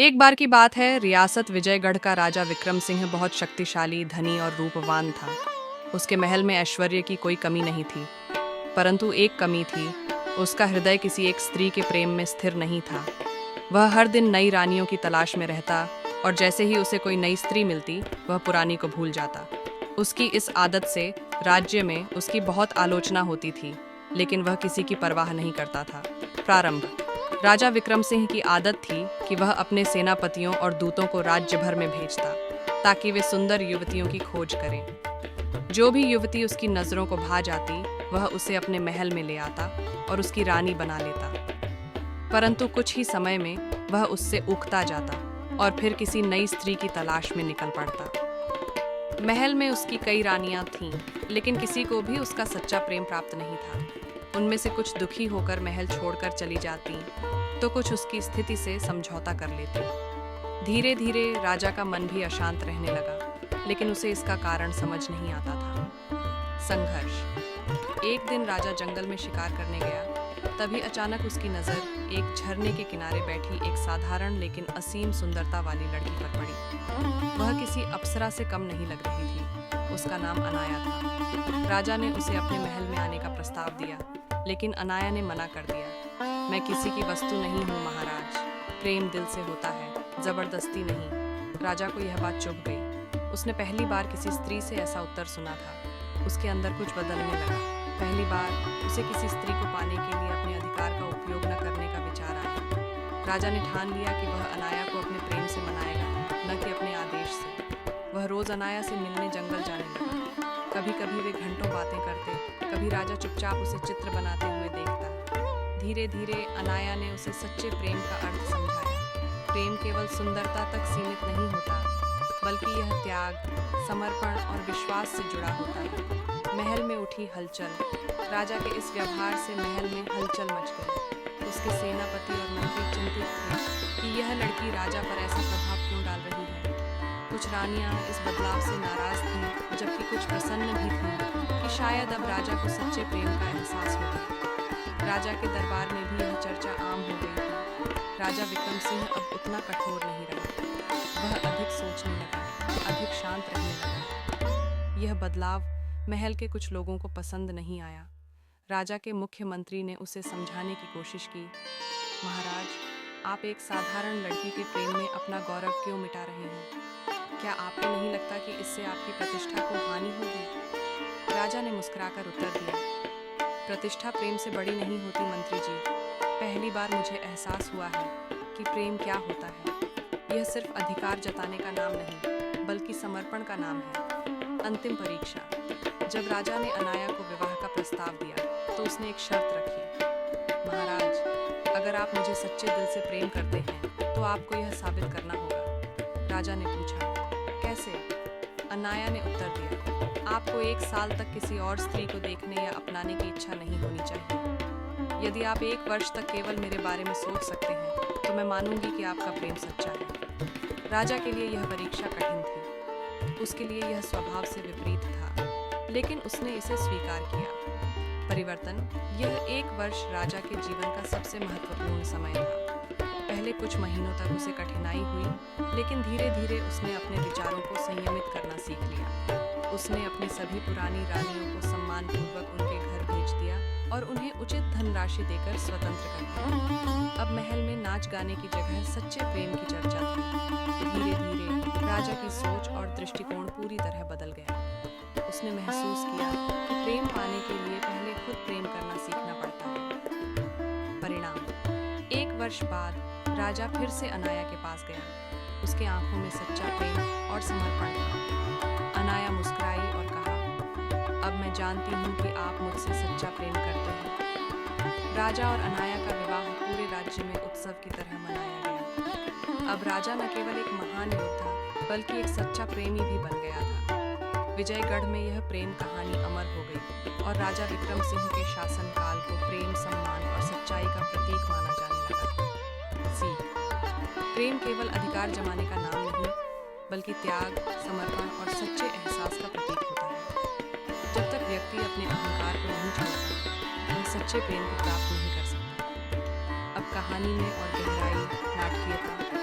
एक बार की बात है, रियासत विजयगढ़ का राजा विक्रम सिंह बहुत शक्तिशाली, धनी और रूपवान था। उसके महल में ऐश्वर्य की कोई कमी नहीं थी, परंतु एक कमी थी। उसका हृदय किसी एक स्त्री के प्रेम में स्थिर नहीं था। वह हर दिन नई रानियों की तलाश में रहता और जैसे ही उसे कोई नई स्त्री मिलती, वह पुरानी को भूल जाता। उसकी इस आदत से राज्य में उसकी बहुत आलोचना होती थी, लेकिन वह किसी की परवाह नहीं करता था। प्रारंभ। राजा विक्रम सिंह की आदत थी कि वह अपने सेनापतियों और दूतों को राज्य भर में भेजता, ताकि वे सुंदर युवतियों की खोज करें। जो भी युवती उसकी नज़रों को भा जाती, वह उसे अपने महल में ले आता और उसकी रानी बना लेता। परंतु कुछ ही समय में वह उससे उकता जाता और फिर किसी नई स्त्री की तलाश में निकल पड़ता। महल में उसकी कई रानियां थीं, लेकिन किसी को भी उसका सच्चा प्रेम प्राप्त नहीं था। उनमें से कुछ दुखी होकर महल छोड़कर चली जाती, तो कुछ उसकी स्थिति से समझौता कर लेती। धीरे धीरे राजा का मन भी अशांत रहने लगा, लेकिन उसे इसका कारण समझ नहीं आता था। संघर्ष। एक दिन राजा जंगल में शिकार करने गया, तभी अचानक उसकी नज़र एक झरने के किनारे बैठी एक साधारण लेकिन असीम सुंदरता वाली लड़की पर पड़ी। वह किसी अप्सरा से कम नहीं लग रही थी। उसका नाम अनाया था। राजा ने उसे अपने महल में आने का प्रस्ताव दिया, लेकिन अनाया ने मना कर दिया। मैं किसी की वस्तु नहीं हूँ महाराज, प्रेम दिल से होता है, जबरदस्ती नहीं। राजा को यह बात चुभ गई। उसने पहली बार किसी स्त्री से ऐसा उत्तर सुना था। उसके अंदर कुछ बदलने लगा। पहली बार उसे किसी स्त्री को पाने के लिए अपने अधिकार का उपयोग न करने का विचार आया। राजा ने ठान लिया कि वह अनाया को अपने प्रेम से मनाएगा, न कि अपने आदेश से। वह रोज अनाया से मिलने जंगल जाने लगा। कभी कभी वे घंटों बातें करते, कभी राजा चुपचाप उसे चित्र बनाते हुए देखता। धीरे धीरे अनाया ने उसे सच्चे प्रेम का अर्थ समझाया। प्रेम केवल सुंदरता तक सीमित नहीं होता, बल्कि यह त्याग, समर्पण और विश्वास से जुड़ा होता है। महल में उठी हलचल। राजा के इस व्यवहार से महल में हलचल मच गई। उसके सेनापति और मंत्री चिंतित थे कि यह लड़की राजा पर ऐसा प्रभाव क्यों डाल रही है। कुछ रानियां इस बदलाव से नाराज थीं, जबकि कुछ प्रसन्न भी थीं कि शायद अब राजा को सच्चे प्रेम का एहसास होगा। राजा के दरबार में भी यह चर्चा आम हो गई थी। राजा विक्रम सिंह अब उतना कठोर नहीं रहा। वह अधिक सोचने लगा, अधिक शांत रहने लगा। यह बदलाव महल के कुछ लोगों को पसंद नहीं आया। राजा के मुख्यमंत्री ने उसे समझाने की कोशिश की। महाराज, आप एक साधारण लड़की के प्रेम में अपना गौरव क्यों मिटा रहे हैं? क्या आपको नहीं लगता कि इससे आपकी प्रतिष्ठा को हानि होगी? राजा ने मुस्कुराकर उत्तर दिया, प्रतिष्ठा प्रेम से बड़ी नहीं होती मंत्री जी। पहली बार मुझे एहसास हुआ है कि प्रेम क्या होता है। यह सिर्फ अधिकार जताने का नाम नहीं, बल्कि समर्पण का नाम है। अंतिम परीक्षा। जब राजा ने अनाया को विवाह का प्रस्ताव दिया, तो उसने एक शर्त रखी। महाराज, अगर आप मुझे सच्चे दिल से प्रेम करते हैं, तो आपको यह साबित करना होगा। राजा ने पूछा, कैसे? अनाया ने उत्तर दिया, आपको 1 साल तक किसी और स्त्री को देखने या अपनाने की इच्छा नहीं होनी चाहिए। यदि आप 1 वर्ष तक केवल मेरे बारे में सोच सकते हैं, तो मैं मानूंगी कि आपका प्रेम सच्चा है। राजा के लिए यह परीक्षा कठिन थी। उसके लिए यह स्वभाव से विपरीत था, लेकिन उसने इसे स्वीकार किया। परिवर्तन। यह 1 वर्ष राजा के जीवन का सबसे महत्वपूर्ण समय था। पहले कुछ महीनों तक उसे कठिनाई हुई, लेकिन धीरे धीरे उसने अपने विचारों को संयमित करना सीख लिया। उसने अपनी सभी पुरानी रानियों को सम्मानपूर्वक उनके घर भेज दिया और उन्हें उचित धनराशि देकर स्वतंत्र कर दिया। अब महल में नाच गाने की जगह सच्चे प्रेम की चर्चा थी। धीरे धीरे राजा की सोच और दृष्टिकोण पूरी तरह बदल गया। उसने महसूस किया कि प्रेम पाने के लिए पहले खुद प्रेम करना सीखना पड़ता है। परिणाम। 1 वर्ष बाद राजा फिर से अनाया के पास गया। उसके आंखों में सच्चा प्रेम और समर्पण था। अनाया मुस्कुराई और कहा, अब मैं जानती हूँ कि आप मुझसे सच्चा प्रेम करते हैं। राजा और अनाया का विवाह पूरे राज्य में उत्सव की तरह मनाया गया। अब राजा न केवल एक महान योद्धा, बल्कि एक सच्चा प्रेमी भी बन गया था। विजयगढ़ में यह प्रेम कहानी अमर हो गई और राजा विक्रम सिंह के शासनकाल को प्रेम, सम्मान और सच्चाई का प्रतीक माना जाने लगा। सीख। प्रेम केवल अधिकार जमाने का नाम नहीं, बल्कि त्याग, समर्पण और सच्चे एहसास का प्रतीक होता है। जब तक व्यक्ति अपने अहंकार को नहीं छोड़ता, वह सच्चे प्रेम को प्राप्त नहीं कर सकता। अब कहानी में और गहराई, नाटकीयता